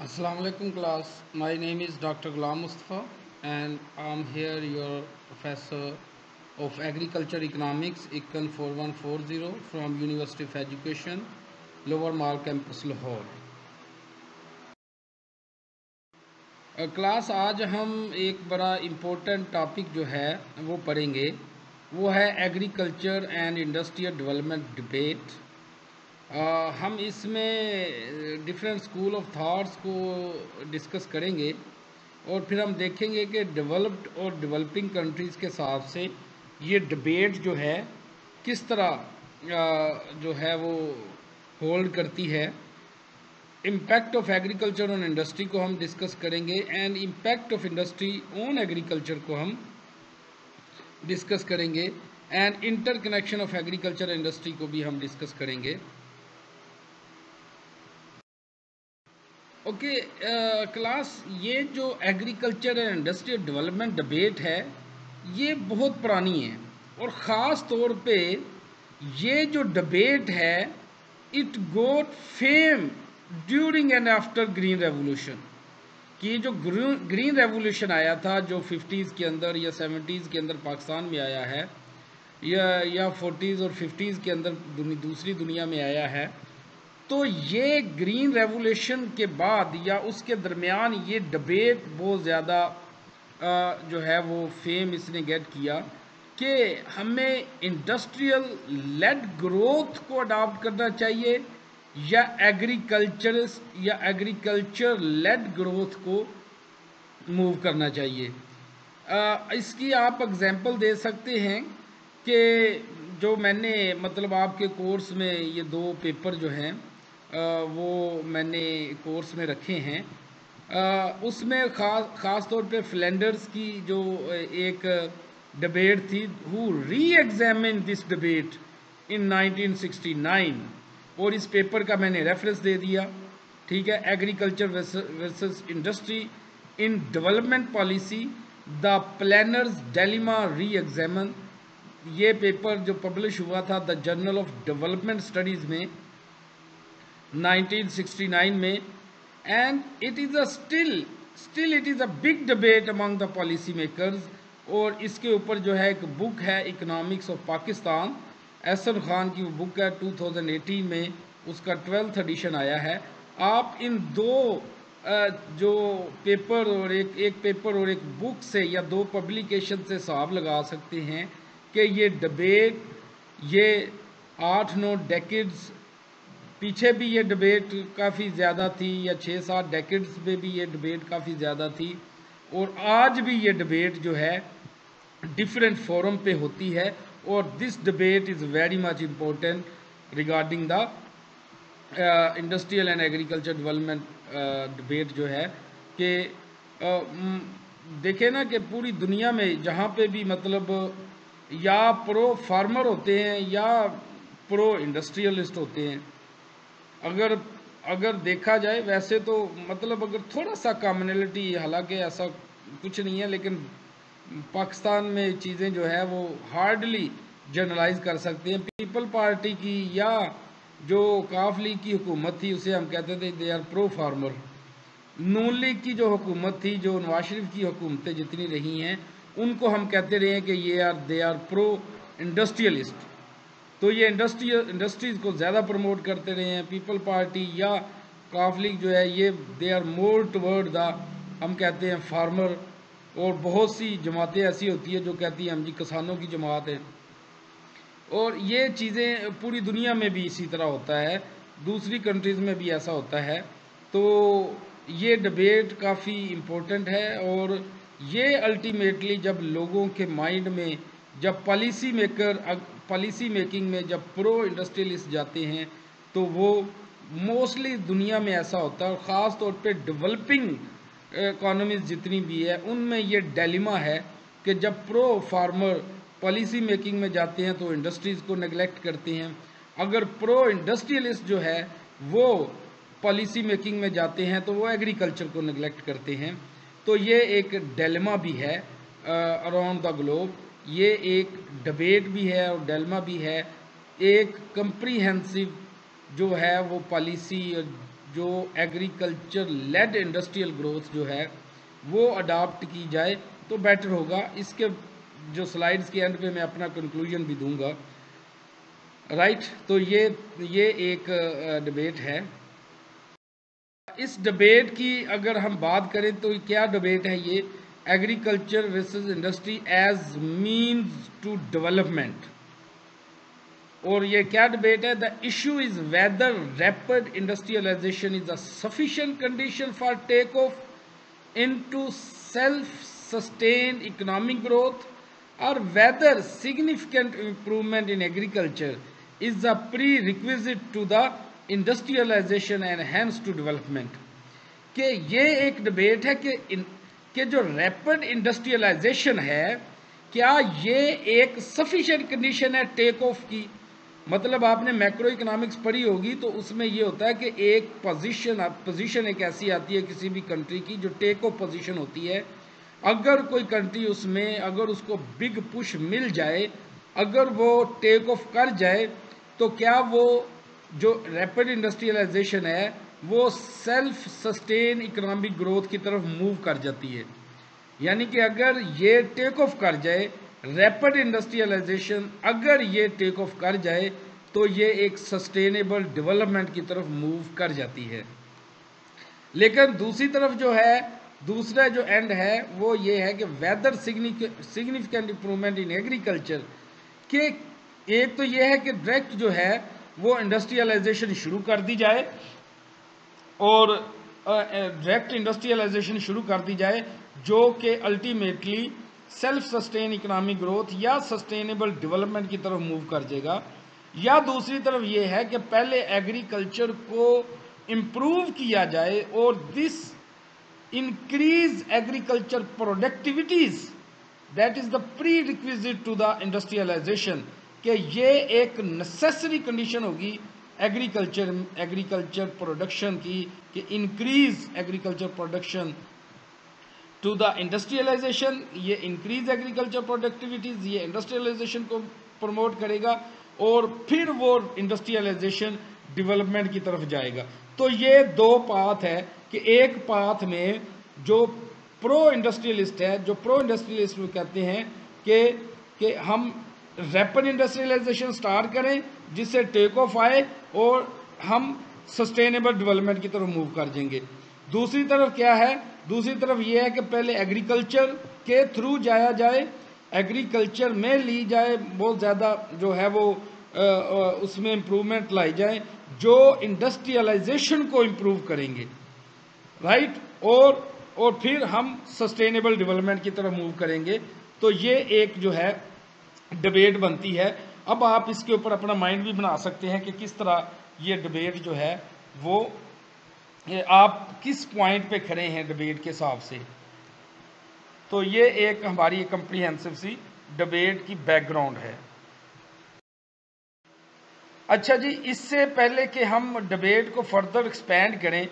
Assalamu alaikum class. My name is Dr. Ghulam Mustafa and I'm here your professor of agriculture economics Econ 4140 from University of Education Lower Mall campus Lahore. Class आज हम एक बड़ा important topic जो है वो पढ़ेंगे, वो है agriculture and industrial development debate. हम इसमें डिफरेंट स्कूल ऑफ थॉट्स को डिस्कस करेंगे और फिर हम देखेंगे कि डेवलप्ड और डेवलपिंग कंट्रीज़ के हिसाब से ये डिबेट जो है किस तरह जो है वो होल्ड करती है। Impact of agriculture on industry को हम डिस्कस करेंगे and impact of industry on agriculture को हम डिस्कस करेंगे and interconnection of agriculture industry को भी हम डिस्कस करेंगे। ओके क्लास, ये जो agriculture and industrial development debate है ये बहुत पुरानी है और ख़ास तौर पे ये जो डिबेट है it got fame during and after green revolution. कि जो ग्रीन रेवोल्यूशन आया था जो 50s के अंदर या 70s के अंदर पाकिस्तान में आया है या 40s और 50s के अंदर दूसरी दुनिया में आया है, तो ये ग्रीन रेवोल्यूशन के बाद या उसके दरमियान ये डिबेट बहुत ज़्यादा जो है वो फेम इसने गेट किया कि हमें इंडस्ट्रियल लेड ग्रोथ को अडॉप्ट करना चाहिए या एग्रीकल्चर लेड ग्रोथ को मूव करना चाहिए। इसकी आप एग्जांपल दे सकते हैं कि जो मैंने मतलब आपके कोर्स में ये दो पेपर जो हैं वो मैंने कोर्स में रखे हैं, उसमें ख़ास तौर पे फ्लैंडर्स की जो एक डिबेट थी, हु री एग्जामिन दिस डिबेट इन 1969, और इस पेपर का मैंने रेफरेंस दे दिया। ठीक है, agriculture versus industry in development policy the planners dilemma री एग्जामिन। ये पेपर जो पब्लिश हुआ था the journal of development studies में 1969 में, and it is a still it is a big debate among the policy makers. और इसके ऊपर जो है एक बुक है इकोनॉमिक्स ऑफ पाकिस्तान, एहसन खान की वो बुक है, 2018 में उसका 12th एडिशन आया है। आप इन दो जो पेपर और एक पेपर और एक बुक से या दो पब्लिकेशन से हिसाब लगा सकते हैं कि ये डिबेट ये 8-9 डेकेड्स पीछे भी ये डिबेट काफ़ी ज़्यादा थी, या 6-7 डेकेड्स में भी ये डिबेट काफ़ी ज़्यादा थी, और आज भी ये डिबेट जो है डिफरेंट फोरम पे होती है। और this debate is very much important regarding the industrial and agriculture development debate जो है कि देखें ना कि पूरी दुनिया में जहाँ पे भी मतलब या प्रो फार्मर होते हैं या प्रो इंडस्ट्रियलिस्ट होते हैं, अगर अगर देखा जाए वैसे तो मतलब अगर थोड़ा सा कॉमनैलिटी, हालांकि ऐसा कुछ नहीं है, लेकिन पाकिस्तान में चीज़ें जो है वो हार्डली जनरलाइज कर सकते हैं। पीपल पार्टी की या जो काफ लीग की हुकूमत थी उसे हम कहते थे they are pro farmer. Noon league की जो हुकूमत थी, जो नवाज शरीफ की हुकूमतें जितनी रही हैं, उनको हम कहते रहे हैं कि ये दे आर प्रो इंडस्ट्रियलिस्ट। तो ये इंडस्ट्रीज़ को ज़्यादा प्रमोट करते रहे हैं। पीपल पार्टी या काफ लीग जो है ये they are more toward the, हम कहते हैं, फार्मर। और बहुत सी जमातें ऐसी होती है जो कहती हैं हम जी किसानों की जमात है। और ये चीज़ें पूरी दुनिया में भी इसी तरह होता है, दूसरी कंट्रीज़ में भी ऐसा होता है। तो ये डिबेट काफ़ी इम्पोर्टेंट है और ये अल्टीमेटली जब लोगों के माइंड में, जब पॉलिसी मेकिंग में जब प्रो इंडस्ट्रियलिस्ट जाते हैं तो वो मोस्टली दुनिया में ऐसा होता है, और ख़ास तौर पे डेवलपिंग इकोनॉमीज जितनी भी है उनमें ये डिलेमा है कि जब प्रो फार्मर पॉलिसी मेकिंग में जाते हैं तो इंडस्ट्रीज़ को नेगलेक्ट करते हैं, अगर प्रो इंडस्ट्रियलिस्ट जो है वो पॉलिसी मेकिंग में जाते हैं तो वो एग्रीकल्चर को नेगलेक्ट करते हैं। तो ये एक डिलेमा भी है अराउंड द ग्लोब, ये एक डिबेट भी है और डिलेमा भी है। एक कंप्रीहेंसिव जो है वो पॉलिसी जो एग्रीकल्चर लेड इंडस्ट्रियल ग्रोथ जो है वो अडॉप्ट की जाए तो बेटर होगा। इसके जो स्लाइड्स के एंड पे मैं अपना कंक्लूजन भी दूंगा। राइट, तो ये एक डिबेट है। इस डिबेट की अगर हम बात करें तो क्या डिबेट है ये, agriculture versus industry as means to development. और ये क्या डिबेट है, the issue is whether rapid industrialisation is a sufficient condition for take off into self-sustained economic growth, or whether significant improvement in agriculture is a prerequisite to the industrialization and hence to development। कि ये एक debate है कि जो rapid industrialisation है क्या ये एक सफिशिएंट कंडीशन है टेक ऑफ की। मतलब आपने मैक्रो इकोनॉमिक्स पढ़ी होगी तो उसमें ये होता है कि एक पोजीशन एक ऐसी आती है किसी भी कंट्री की जो टेक ऑफ पोजीशन होती है। अगर कोई कंट्री उसमें अगर उसको बिग पुश मिल जाए, अगर वो टेक ऑफ कर जाए तो क्या वो जो रैपिड इंडस्ट्रियलाइजेशन है वो सेल्फ सस्टेन इकोनॉमिक ग्रोथ की तरफ मूव कर जाती है। यानी कि अगर ये टेक ऑफ कर जाए, रैपिड इंडस्ट्रियलाइजेशन अगर ये टेक ऑफ कर जाए तो ये एक सस्टेनेबल डेवलपमेंट की तरफ मूव कर जाती है। लेकिन दूसरी तरफ जो है, दूसरा जो एंड है वो ये है कि whether significant improvement in agriculture के एक तो ये है कि डायरेक्ट जो है वो इंडस्ट्रियलाइजेशन शुरू कर दी जाए और डायरेक्ट इंडस्ट्रियलाइजेशन शुरू कर दी जाए जो कि ultimately self sustain economic growth या सस्टेनेबल डेवलपमेंट की तरफ मूव कर जाएगा। या दूसरी तरफ ये है कि पहले एग्रीकल्चर को इम्प्रूव किया जाए और this increase agriculture productivities, that is the prerequisite to the industrialisation, कि ये एक नेसेसरी कंडीशन होगी एग्रीकल्चर प्रोडक्शन की कि increase agriculture production to the industrialisation. ये इंक्रीज एग्रीकल्चर प्रोडक्टिविटीज, ये इंडस्ट्रियलाइजेशन को प्रमोट करेगा और फिर वो इंडस्ट्रियलाइजेशन डेवलपमेंट की तरफ जाएगा। तो ये दो पाथ है कि एक पाथ में जो प्रो इंडस्ट्रियलिस्ट है, जो प्रो इंडस्ट्रियलिस्ट कहते हैं कि हम रैपिड इंडस्ट्रियलाइजेशन स्टार्ट करें जिससे टेक ऑफ आए और हम सस्टेनेबल डेवलपमेंट की तरफ मूव कर जाएंगे। दूसरी तरफ क्या है, दूसरी तरफ ये है कि पहले एग्रीकल्चर के थ्रू जाया जाए, एग्रीकल्चर में ली जाए, बहुत ज़्यादा जो है वो उसमें इम्प्रूवमेंट लाई जाए जो इंडस्ट्रियलाइजेशन को इम्प्रूव करेंगे। राइट, और फिर हम सस्टेनेबल डेवलपमेंट की तरफ मूव करेंगे। तो ये एक जो है डिबेट बनती है। अब आप इसके ऊपर अपना माइंड भी बना सकते हैं कि किस तरह ये डिबेट जो है वो आप किस पॉइंट पे खड़े हैं डिबेट के हिसाब से। तो ये एक हमारी कम्प्रीहेंसिव सी डिबेट की बैकग्राउंड है। अच्छा जी, इससे पहले कि हम डिबेट को फर्दर एक्सपेंड करें,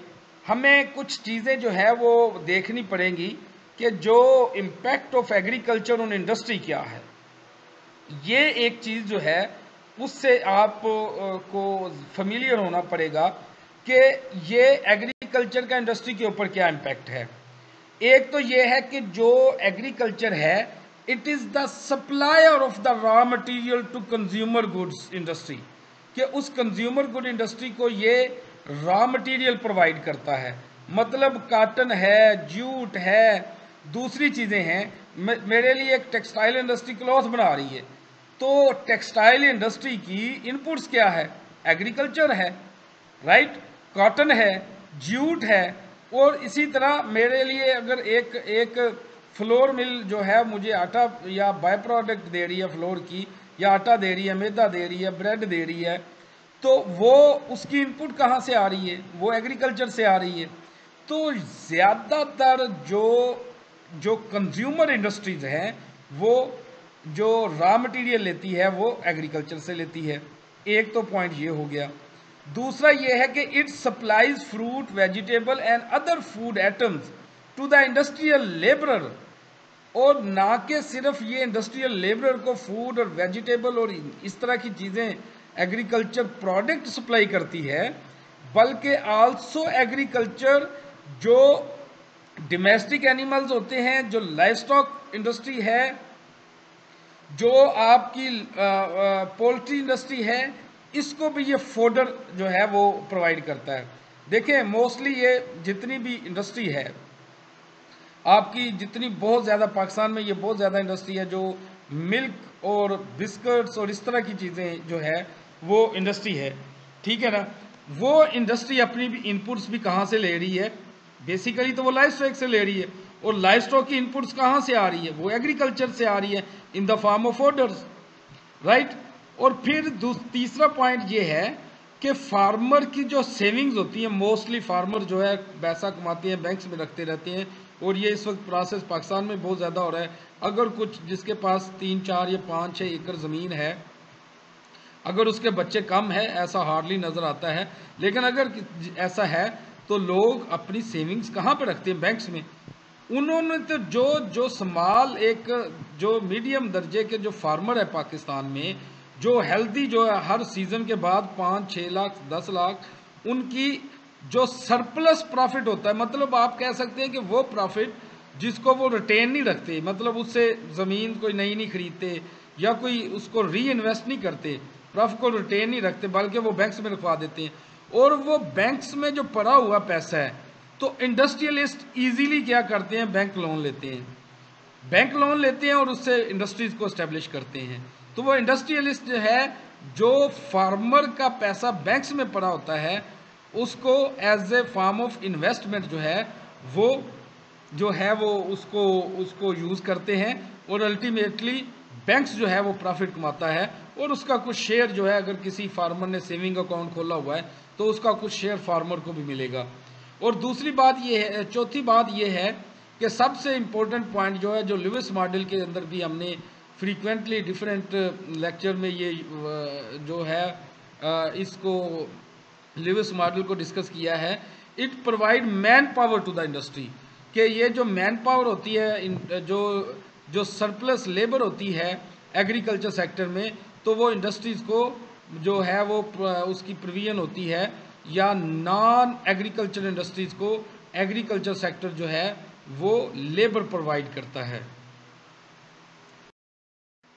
हमें कुछ चीज़ें जो है वो देखनी पड़ेंगी कि जो impact of agriculture on industry क्या है। ये एक चीज़ जो है उससे आप को फेमिलियर होना पड़ेगा कि ये एग्रीकल्चर का इंडस्ट्री के ऊपर क्या इम्पैक्ट है। एक तो ये है कि जो एग्रीकल्चर है it is the supplier of the raw material to consumer goods industry, कि उस कंज्यूमर गुड इंडस्ट्री को ये रॉ मटेरियल प्रोवाइड करता है। मतलब काटन है, जूट है, दूसरी चीज़ें हैं। मेरे लिए एक टेक्सटाइल इंडस्ट्री क्लॉथ बना रही है तो टेक्सटाइल इंडस्ट्री की इनपुट्स क्या है, एग्रीकल्चर है। राइट, कॉटन है, जूट है। और इसी तरह मेरे लिए अगर एक फ्लोर मिल जो है मुझे आटा या बाय प्रोडक्ट दे रही है फ्लोर की, या आटा दे रही है, मैदा दे रही है, ब्रेड दे रही है, तो वो उसकी इनपुट कहाँ से आ रही है, वो एग्रीकल्चर से आ रही है। तो ज़्यादातर जो कंज्यूमर इंडस्ट्रीज हैं वो जो रॉ मटेरियल लेती है वो एग्रीकल्चर से लेती है। एक तो पॉइंट ये हो गया। दूसरा ये है कि it supplies fruit, vegetable and other food items to the industrial labourer, और ना कि सिर्फ ये इंडस्ट्रियल लेबरर को फूड और वेजिटेबल और इस तरह की चीज़ें एग्रीकल्चर प्रोडक्ट सप्लाई करती है, बल्कि आल्सो एग्रीकल्चर, जो डोमेस्टिक एनिमल्स होते हैं, जो लाइव स्टॉक इंडस्ट्री है, जो आपकी पोल्ट्री इंडस्ट्री है, इसको भी ये फोडर जो है वो प्रोवाइड करता है। देखिए मोस्टली ये जितनी भी इंडस्ट्री है आपकी, जितनी बहुत ज़्यादा पाकिस्तान में ये बहुत ज़्यादा इंडस्ट्री है जो मिल्क और बिस्किट्स और इस तरह की चीज़ें जो है वो इंडस्ट्री है, ठीक है ना। वो इंडस्ट्री अपनी भी इनपुट्स भी कहाँ से ले रही है? बेसिकली तो वो लाइव स्टॉक से ले रही है, और लाइव स्टॉक की इनपुट्स कहाँ से आ रही है? वो एग्रीकल्चर से आ रही है in the form of orders, right. और फिर तीसरा पॉइंट ये है कि फार्मर की जो सेविंग्स होती है, मोस्टली फार्मर जो है पैसा कमाते हैं, बैंक्स में रखते रहते हैं, और ये इस वक्त प्रोसेस पाकिस्तान में बहुत ज़्यादा हो रहा है। अगर कुछ जिसके पास 3, 4 या 5, 6 एकड़ ज़मीन है, अगर उसके बच्चे कम है, ऐसा हार्डली नज़र आता है, लेकिन अगर ऐसा है तो लोग अपनी सेविंग्स कहाँ पे रखते हैं? बैंक्स में। उन्होंने तो जो स्मॉल, एक जो मीडियम दर्जे के जो फार्मर है पाकिस्तान में, जो हेल्दी जो है, हर सीज़न के बाद 5, 6 लाख 10 लाख उनकी जो सरप्लस प्रॉफिट होता है, मतलब आप कह सकते हैं कि वो प्रॉफिट जिसको वो रिटेन नहीं रखते, मतलब उससे ज़मीन कोई नई नहीं खरीदते या कोई उसको री इन्वेस्ट नहीं करते, प्रॉफिट को रिटेन नहीं रखते, बल्कि वो बैंक्स में रखवा देते हैं। और वो बैंक्स में जो पड़ा हुआ पैसा है, तो इंडस्ट्रियलिस्ट इजीली क्या करते हैं? बैंक लोन लेते हैं, बैंक लोन लेते हैं और उससे इंडस्ट्रीज को एस्टेब्लिश करते हैं। तो वो इंडस्ट्रियलिस्ट जो है, जो फार्मर का पैसा बैंक्स में पड़ा होता है, उसको as a form of investment जो है वो उसको उसको यूज़ करते हैं, और अल्टीमेटली बैंक्स जो है वो प्रॉफिट कमाता है, और उसका कुछ शेयर जो है, अगर किसी फार्मर ने सेविंग अकाउंट खोला हुआ है तो उसका कुछ शेयर फार्मर को भी मिलेगा। और दूसरी बात ये है, चौथी बात ये है कि सबसे इम्पोर्टेंट पॉइंट जो है, जो लुइस मॉडल के अंदर भी हमने फ्रीक्वेंटली डिफरेंट लेक्चर में ये जो है इसको लुइस मॉडल को डिस्कस किया है, it provide man power to the industry, कि ये जो मैन पावर होती है, जो सरप्लस लेबर होती है एग्रीकल्चर सेक्टर में, तो वो इंडस्ट्रीज़ को जो है वो उसकी प्रोविजन होती है, या नॉन एग्रीकल्चर इंडस्ट्रीज़ को एग्रीकल्चर सेक्टर जो है वो लेबर प्रोवाइड करता है।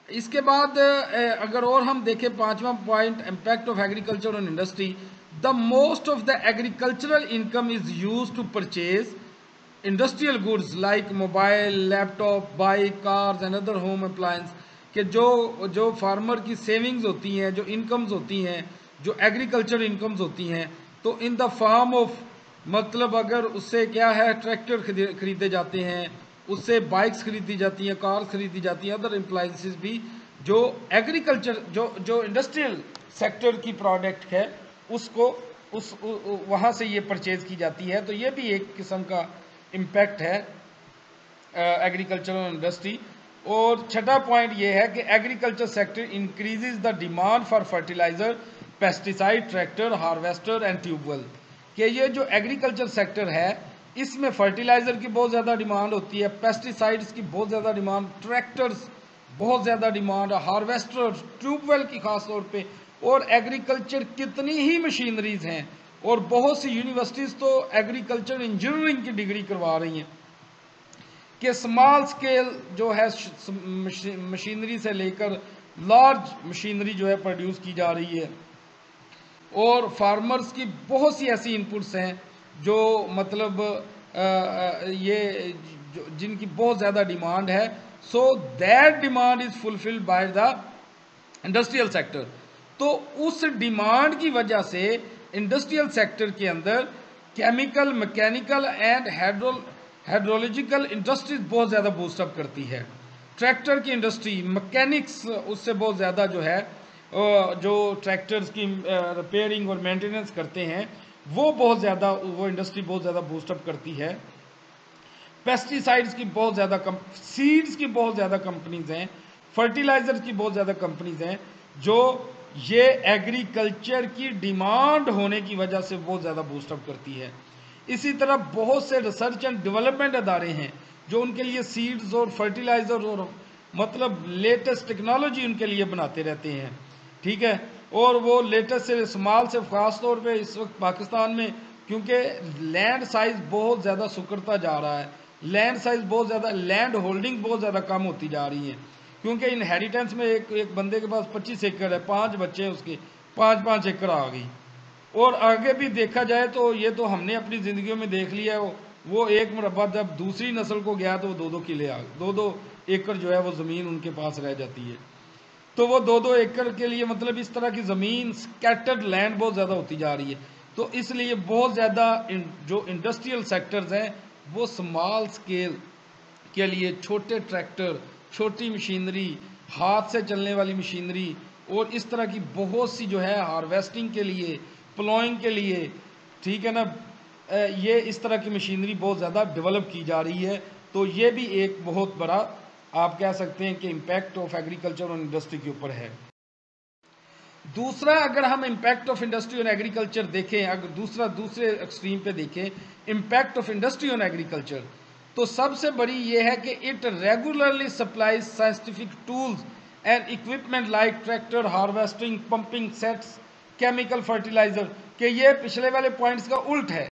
इसके बाद अगर और हम देखें, पांचवा point, impact of agriculture on industry, the most of the agricultural income is use to purchase industrial goods like mobile, laptop, bike, cars and other home appliance, कि जो फार्मर की सेविंग्स होती हैं, जो इनकम्स होती हैं, जो एग्रीकल्चर इनकम्स होती हैं, तो इन द फॉर्म ऑफ, मतलब अगर उससे क्या है, ट्रैक्टर खरीदे जाते हैं, उससे बाइक्स खरीदी जाती हैं, कार्स खरीदी जाती हैं, अदर एम्प्लायंसेस भी, जो एग्रीकल्चर जो इंडस्ट्रियल सेक्टर की प्रोडक्ट है उसको वहाँ से ये परचेज की जाती है। तो ये भी एक किस्म का इम्पैक्ट है एग्रीकल्चरल इंडस्ट्री। और छठा पॉइंट ये है कि agriculture sector increases the demand for fertiliser, pesticide, tractor, harvester and tubewell, कि ये जो एग्रीकल्चर सेक्टर है इसमें फर्टिलाइजर की बहुत ज़्यादा डिमांड होती है, पेस्टिसाइड्स की बहुत ज़्यादा डिमांड, ट्रैक्टर्स बहुत ज़्यादा डिमांड, हार्वेस्टर, ट्यूबवेल की खास तौर पे, और एग्रीकल्चर कितनी ही मशीनरीज हैं, और बहुत सी यूनिवर्सिटीज़ तो एग्रीकल्चर इंजीनियरिंग की डिग्री करवा रही हैं, कि स्मॉल स्केल जो है मशीनरी से लेकर लार्ज मशीनरी जो है प्रोड्यूस की जा रही है। और फार्मर्स की बहुत सी ऐसी इनपुट्स हैं जो मतलब जिनकी बहुत ज़्यादा डिमांड है, so that demand is fulfilled by the industrial sector. तो उस डिमांड की वजह से इंडस्ट्रियल सेक्टर के अंदर chemical, mechanical and hydrological industries बहुत ज़्यादा बूस्टअप करती है। ट्रैक्टर की इंडस्ट्री, मैकेनिक्स उससे बहुत ज़्यादा जो है, जो ट्रैक्टर्स की रिपेयरिंग और मेंटेनेंस करते हैं, वो बहुत ज़्यादा, वो इंडस्ट्री बहुत ज़्यादा बूस्टअप करती है। पेस्टिसाइड्स की बहुत ज़्यादा सीड्स की बहुत ज़्यादा कंपनीज हैं, फर्टिलाइजर की बहुत ज़्यादा कंपनीज हैं, जो ये एग्रीकल्चर की डिमांड होने की वजह से बहुत ज़्यादा बूस्टअप करती है। इसी तरह बहुत से रिसर्च एंड डेवलपमेंट अदारे हैं जो उनके लिए सीड्स और फर्टिलाइजर और मतलब लेटेस्ट टेक्नोलॉजी उनके लिए बनाते रहते हैं, ठीक है। और वो लेटेस्ट से स्मॉल से ख़ास तौर पे इस वक्त पाकिस्तान में, क्योंकि लैंड साइज़ बहुत ज़्यादा सुकड़ता जा रहा है, लैंड साइज़ बहुत ज़्यादा, लैंड होल्डिंग बहुत ज़्यादा कम होती जा रही है, क्योंकि इनहेरिटेंस में एक बंदे के पास 25 एकड़ है, 5 बच्चे हैं उसके, 5-5 एकड़ आ गई। और आगे भी देखा जाए तो ये तो हमने अपनी ज़िंदगियों में देख लिया है, वो एक मुरब्बा जब दूसरी नस्ल को गया तो वो 2-2 किले आ गए, 2-2 एकड़ जो है वो ज़मीन उनके पास रह जाती है। तो वो 2-2 एकड़ के लिए मतलब इस तरह की ज़मीन, स्कैटर्ड लैंड बहुत ज़्यादा होती जा रही है। तो इसलिए बहुत ज़्यादा जो इंडस्ट्रियल सेक्टर्स हैं वो स्मॉल स्केल के लिए छोटे ट्रैक्टर, छोटी मशीनरी, हाथ से चलने वाली मशीनरी और इस तरह की बहुत सी जो है हार्वेस्टिंग के लिए, प्लॉइंग के लिए, ठीक है ना, ये इस तरह की मशीनरी बहुत ज़्यादा डेवलप की जा रही है। तो ये भी एक बहुत बड़ा आप कह सकते हैं कि इम्पैक्ट ऑफ एग्रीकल्चर और इंडस्ट्री के ऊपर है। दूसरा, अगर हम impact of industry on agriculture देखें, अगर दूसरे एक्सट्रीम पे देखें impact of industry on agriculture, तो सबसे बड़ी ये है कि it regularly supplies scientific tools and equipment like tractor, harvesting, pumping sets, chemical fertiliser, कि ये पिछले वाले पॉइंट्स का उल्ट है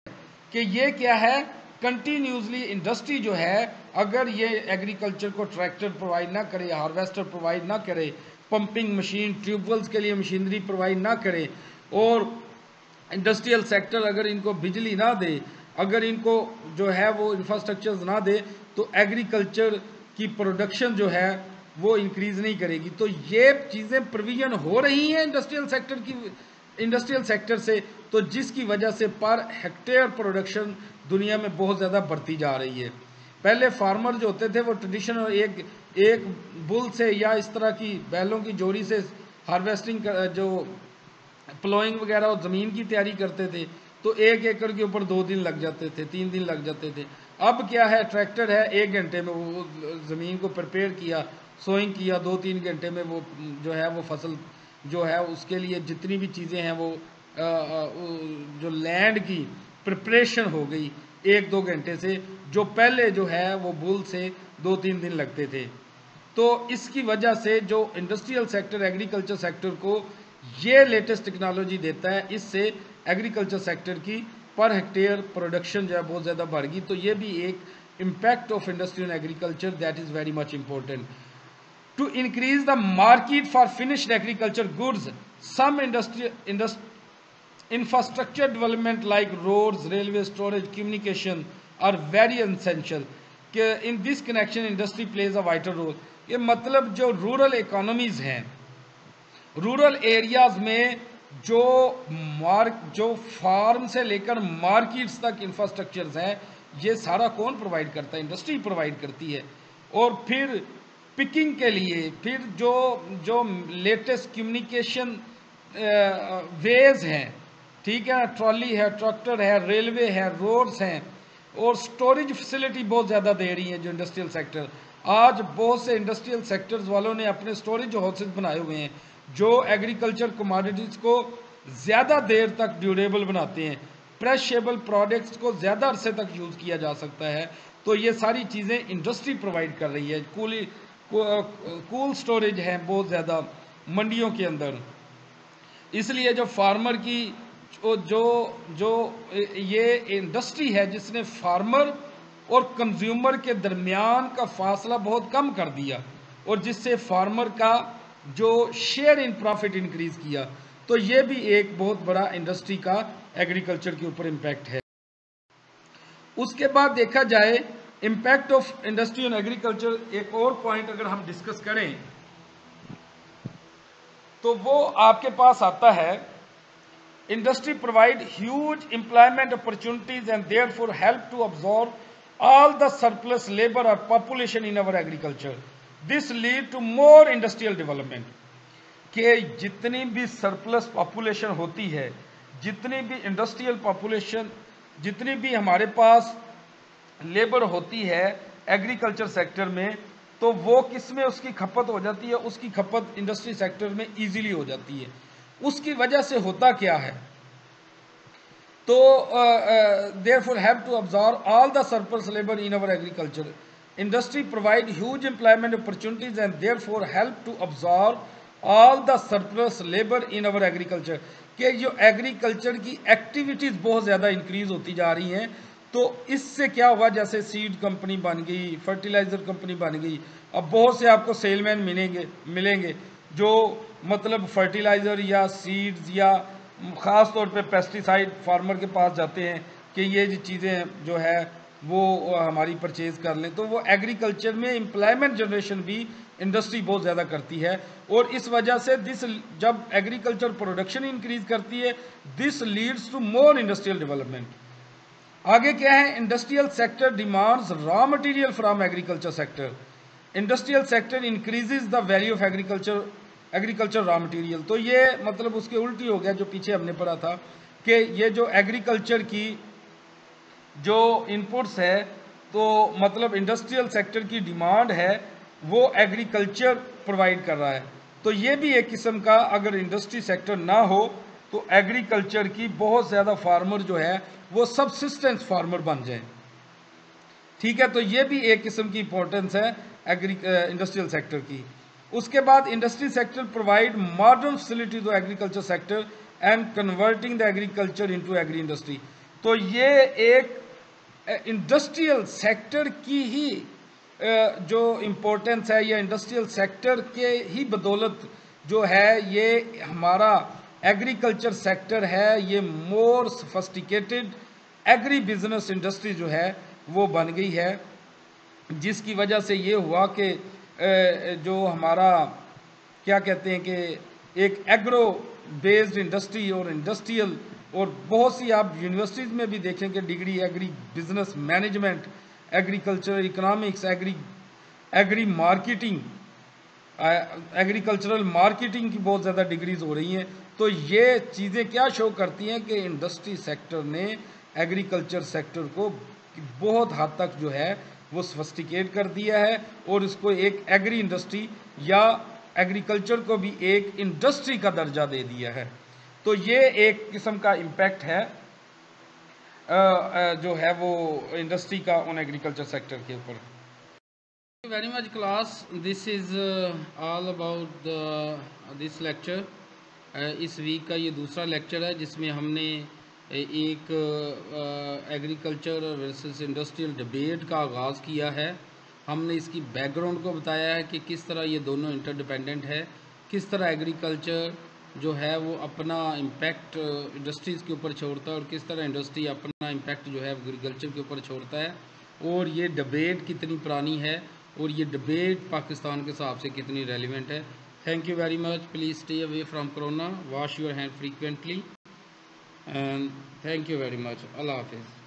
कि ये क्या है, कंटिन्यूसली इंडस्ट्री जो है अगर ये एग्रीकल्चर को ट्रैक्टर प्रोवाइड ना करे, हार्वेस्टर प्रोवाइड ना करे, पंपिंग मशीन, ट्यूबवेल्स के लिए मशीनरी प्रोवाइड ना करे, और इंडस्ट्रियल सेक्टर अगर इनको बिजली ना दे, अगर इनको जो है वो इंफ्रास्ट्रक्चर ना दे, तो एग्रीकल्चर की प्रोडक्शन जो है वो इंक्रीज नहीं करेगी। तो ये चीज़ें प्रोविजन हो रही हैं इंडस्ट्रियल सेक्टर से, तो जिसकी वजह से पर हेक्टेयर प्रोडक्शन दुनिया में बहुत ज़्यादा बढ़ती जा रही है। पहले फार्मर जो होते थे वो ट्रेडिशनल एक बुल से या इस तरह की बैलों की जोड़ी से हार्वेस्टिंग जो प्लोइंग वगैरह और ज़मीन की तैयारी करते थे, तो 1 एकड़ के ऊपर 2 दिन लग जाते थे, 3 दिन लग जाते थे। अब क्या है, ट्रैक्टर है, 1 घंटे में वो ज़मीन को प्रिपेयर किया, सोइंग किया, 2-3 घंटे में वो जो है वो फसल जो है उसके लिए जितनी भी चीज़ें हैं वो जो लैंड की प्रिपरेशन हो गई 1-2 घंटे से, जो पहले जो है वो बुल से 2-3 दिन लगते थे। तो इसकी वजह से जो इंडस्ट्रियल सेक्टर एग्रीकल्चर सेक्टर को ये लेटेस्ट टेक्नोलॉजी देता है, इससे एग्रीकल्चर सेक्टर की पर हेक्टेयर प्रोडक्शन जो है बहुत ज़्यादा बढ़ गई। तो ये भी एक impact of industry in agriculture that is very much important. To increase the market for finished agriculture goods, some infrastructure development like roads, railway, storage, communication are very essential. कि in this connection industry plays a vital role. ये मतलब जो rural economies हैं, rural areas में जो farm से लेकर markets तक इंफ्रास्ट्रक्चर्स हैं, ये सारा कौन प्रोवाइड करता है? इंडस्ट्री प्रोवाइड करती है। और फिर पिकिंग के लिए फिर जो लेटेस्ट कम्युनिकेशन वेज हैं, ठीक है, ट्रॉली है, ट्रैक्टर है, रेलवे है, रोड्स हैं, और स्टोरेज फैसिलिटी बहुत ज़्यादा दे रही है जो इंडस्ट्रियल सेक्टर। आज बहुत से इंडस्ट्रियल सेक्टर्स वालों ने अपने स्टोरेज हाउसेज बनाए हुए हैं जो एग्रीकल्चर कमोडिटीज़ को ज़्यादा देर तक ड्यूरेबल बनाते हैं, प्रेशेबल प्रोडक्ट्स को ज़्यादा अरसे तक यूज़ किया जा सकता है। तो ये सारी चीज़ें इंडस्ट्री प्रोवाइड कर रही है। कूल स्टोरेज है बहुत ज़्यादा मंडियों के अंदर। इसलिए जो फार्मर की जो ये इंडस्ट्री है जिसने फार्मर और कंज्यूमर के दरमियान का फासला बहुत कम कर दिया और जिससे फार्मर का जो शेयर इन प्रॉफिट इंक्रीज किया, तो ये भी एक बहुत बड़ा इंडस्ट्री का एग्रीकल्चर के ऊपर इम्पैक्ट है। उसके बाद देखा जाए impact of industry on agriculture, एक और पॉइंट अगर हम डिस्कस करें तो वो आपके पास आता है, industry provide huge employment opportunities and therefore help to absorb all the surplus labor or population in our agriculture. This lead to more industrial development. कि जितनी भी सरप्लस पॉपुलेशन होती है, जितनी भी इंडस्ट्रियल पॉपुलेशन, जितनी भी हमारे पास लेबर होती है एग्रीकल्चर सेक्टर में, तो वो किस में उसकी खपत हो जाती है? उसकी खपत इंडस्ट्री सेक्टर में इजीली हो जाती है। उसकी वजह से होता क्या है? तो therefore have to absorb all the surplus labor in our agriculture. Industry provide huge employment opportunities and therefore help to absorb all the surplus labour in our agriculture, कि जो एग्रीकल्चर की एक्टिविटीज़ बहुत ज़्यादा इंक्रीज होती जा रही हैं। तो इससे क्या हुआ, जैसे सीड कंपनी बन गई, फर्टिलाइज़र कंपनी बन गई, अब बहुत से आपको सेलमैन मिलेंगे जो मतलब फर्टिलाइज़र या सीड्स या ख़ास तौर पे पेस्टिसाइड फार्मर के पास जाते हैं कि ये जो चीज़ें जो है वो हमारी परचेज़ कर लें। तो वो एग्रीकल्चर में एम्प्लॉयमेंट जनरेशन भी इंडस्ट्री बहुत ज़्यादा करती है, और इस वजह से जब एग्रीकल्चर प्रोडक्शन इंक्रीज करती है, this leads to more industrial development. आगे क्या है, industrial sector demands raw material from agriculture sector, industrial sector increases the value of agriculture raw material. तो ये मतलब उसके उल्टी हो गया जो पीछे हमने पढ़ा था कि ये जो एग्रीकल्चर की जो इनपुट्स है, तो मतलब इंडस्ट्रियल सेक्टर की डिमांड है वो एग्रीकल्चर प्रोवाइड कर रहा है। तो ये भी एक किस्म का, अगर इंडस्ट्री सेक्टर ना हो तो एग्रीकल्चर की बहुत ज़्यादा फार्मर जो है वो सबसिस्टेंस फार्मर बन जाए। ठीक है, तो ये भी एक किस्म की इंपॉर्टेंस है इंडस्ट्रियल सेक्टर की। उसके बाद industry sector provide modern facilities of agriculture sector and converting the agriculture into agri industry. तो ये एक इंडस्ट्रियल सेक्टर की ही जो इम्पोर्टेंस है, या इंडस्ट्रियल सेक्टर के ही बदौलत जो है ये हमारा एग्रीकल्चर सेक्टर है, ये मोर सोफिस्टिकेटेड एग्री बिजनेस इंडस्ट्री जो है वो बन गई है, जिसकी वजह से ये हुआ कि जो हमारा क्या कहते हैं कि एक एग्रो बेस्ड इंडस्ट्री और इंडस्ट्रियल, और बहुत सी आप यूनिवर्सिटीज़ में भी देखेंगे degree agri business management, agricultural economics, agri marketing, agricultural marketing की बहुत ज़्यादा डिग्रीज हो रही हैं। तो ये चीज़ें क्या शो करती हैं कि इंडस्ट्री सेक्टर ने एग्रीकल्चर सेक्टर को बहुत हद तक जो है वो सोफिस्टिकेट कर दिया है, और इसको एक एग्री इंडस्ट्री या एग्रीकल्चर को भी एक इंडस्ट्री का दर्जा दे दिया है। तो ये एक किस्म का इम्पैक्ट है जो है वो इंडस्ट्री का ऑन एग्रीकल्चर सेक्टर के ऊपर। Very much class, this is all about this lecture. इस वीक का ये दूसरा लेक्चर है जिसमें हमने एक एग्रीकल्चर वर्सेस इंडस्ट्रियल डिबेट का आगाज़ किया है। हमने इसकी बैकग्राउंड को बताया है कि किस तरह ये दोनों इंटरडिपेंडेंट है, किस तरह एग्रीकल्चर जो है वो अपना इम्पैक्ट इंडस्ट्रीज़ के ऊपर छोड़ता है, और किस तरह इंडस्ट्री अपना इम्पैक्ट जो है एग्रीकल्चर के ऊपर छोड़ता है, और ये डिबेट कितनी पुरानी है, और ये डिबेट पाकिस्तान के हिसाब से कितनी रेलिवेंट है। Thank you very much. Please stay away from corona, wash your hand frequently, and thank you very much. अल्लाह हाफिज़।